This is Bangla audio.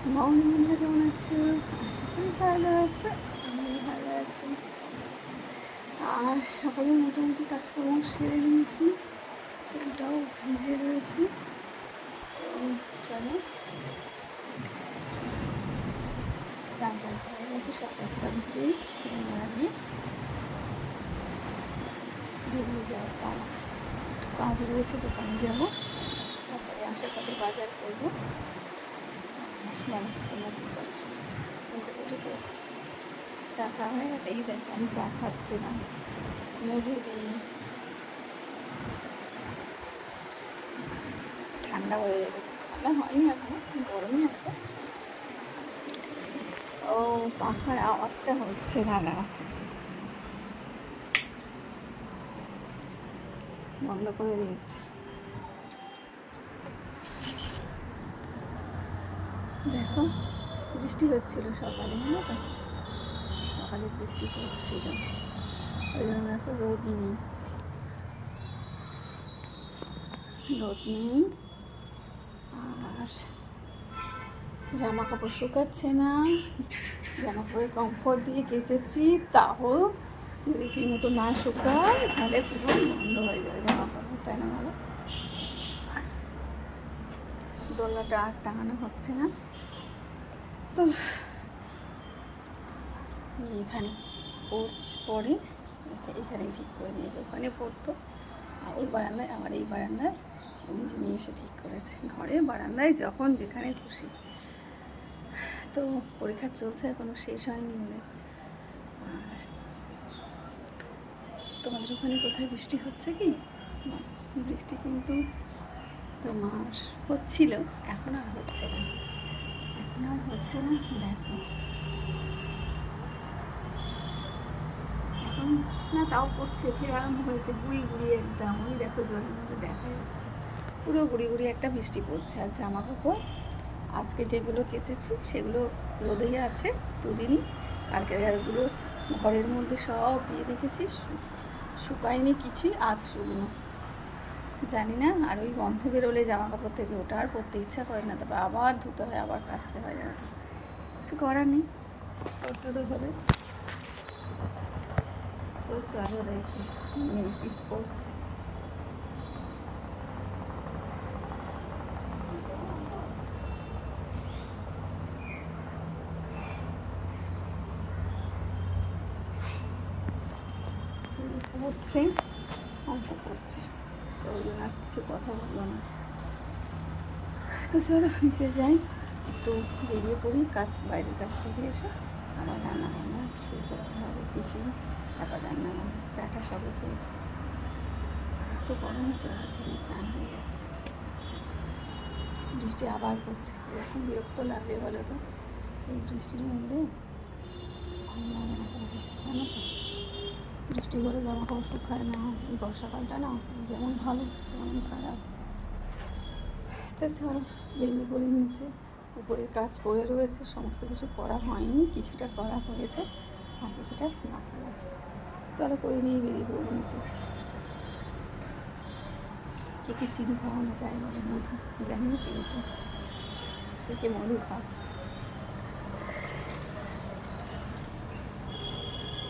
মামনি বন্ধুরা কেমন আছো? আশা করি ভালো আছে। আমি ভালো আছি। আর সকালে মোটামুটি কাজকর্ম সেরে নিয়েছি, চুলটাও ভিজে রয়েছে। তো চলো, স্নান টান হয়ে গেছে, সব কাজ কমপ্লিট। এবার আমি বেরিয়ে যাওয়ার পালা। কাজ রয়েছে, দোকানে যাবো, তারপরে আসার পথে বাজার করবো। বলো তোমরা কী করছো? কিন্তু উঠে পড়েছি। চা খাওয়া হয়ে গেছে? এই দেখো আমি চা খাচ্ছি না, মধু দিই। ঠান্ডা হয়ে যাবে, ঠান্ডা হয়নি এখনো, গরমই আছে। ও পাখার আওয়াজটা হচ্ছে, দাঁড়া বন্ধ করে দিয়েছি। দেখো বৃষ্টি হচ্ছিল সকালে, জানো তো, সকালে বৃষ্টি হচ্ছিল, ওই জন্য দেখো রোদ নেই, রোদ নেই। আর জামা কাপড় শুকাচ্ছে না, জামা কাপড়ের কমফোর্ট দিয়ে কেচেছি, তাও যদি ঠিক মতো না শুকায় তাহলে পুরো বন্ধ হয়ে যাবে জামা কাপড়, তাই না বলো? দোলনাটা আর টাঙানো হচ্ছে না, তো এখানে পরে এখানেই ঠিক করে নিয়েছে, ওখানে পড়তো আর ওই বারান্দায়, আমার এই বারান্দায় নিজে নিয়ে এসে ঠিক করেছে। ঘরে বারান্দায় যখন যেখানে খুশি। তো পরীক্ষা চলছে, এখনও শেষ হয়নি ওদের। আর তোমাদের ওখানে কোথায় বৃষ্টি হচ্ছে কি? বৃষ্টি কিন্তু তোমার হচ্ছিল, এখন আর হচ্ছে না, এখন আর হচ্ছে না। দেখো এখন না, তাও পড়ছে, ফের আরম্ভ হয়েছে, গুড়ি গুড়ি একদম, ওই দেখো জলের মধ্যে দেখা যাচ্ছে পুরো গুড়ি গুড়ি একটা বৃষ্টি পড়ছে। আর জামা কাপড় আজকে যেগুলো কেচেছি সেগুলো রোদেই আছে, তুলিনি। কালকে ওগুলো ঘরের মধ্যে সব দিয়ে রেখেছি, শুকায়নি কিছুই, আজ শুকনো। জানি না, আর ওই গন্ধ বেরোলে জামা কাপড় থেকে ওটা আর পরতে ইচ্ছা করে না, তারপর আবার ধুতে হয়, আবার কাচতে হয়, জানো তো, কিছু করার নেই, করতে তো হবে। তো চলো দেখি মেয়ে কী করছে। পড়ছে, অঙ্ক করছে, তো ওই জন্য আর কিছু কথা বললো না। তো চলো নিচে যাই, একটু বেরিয়ে পড়ি, বাইরের কাজ থেকে এসে আবার রান্না বান্না শুরু করতে হবে, টিফিন, তারপর রান্না বান্না। চাটা সবে খেয়েছি, তো গরমে জল খেয়ে স্নান হয়ে যাচ্ছে। বৃষ্টি আবার পড়ছে, এরকম বিরক্ত লাগবে বলো তো, এই বৃষ্টির মধ্যে ভালো লাগে না কোনো কিছু, জানো তো। বৃষ্টি করে জামা কাপড় শুকায় না, এই বর্ষাকালটা না যেমন ভালো তেমন খারাপ। তো চল বেরিয়ে পড়ি নিচে, উপরের কাজ পড়ে রয়েছে, সমস্ত কিছু করা হয়নি, কিছুটা করা হয়েছে আর কিছুটা বাকি আছে। চলো করে নিয়ে বেরিয়ে পড়বো নিচে। কে কে চিনি খাওয়ানো চাই বলে, মধু, জানি না কে কে মধু খাও।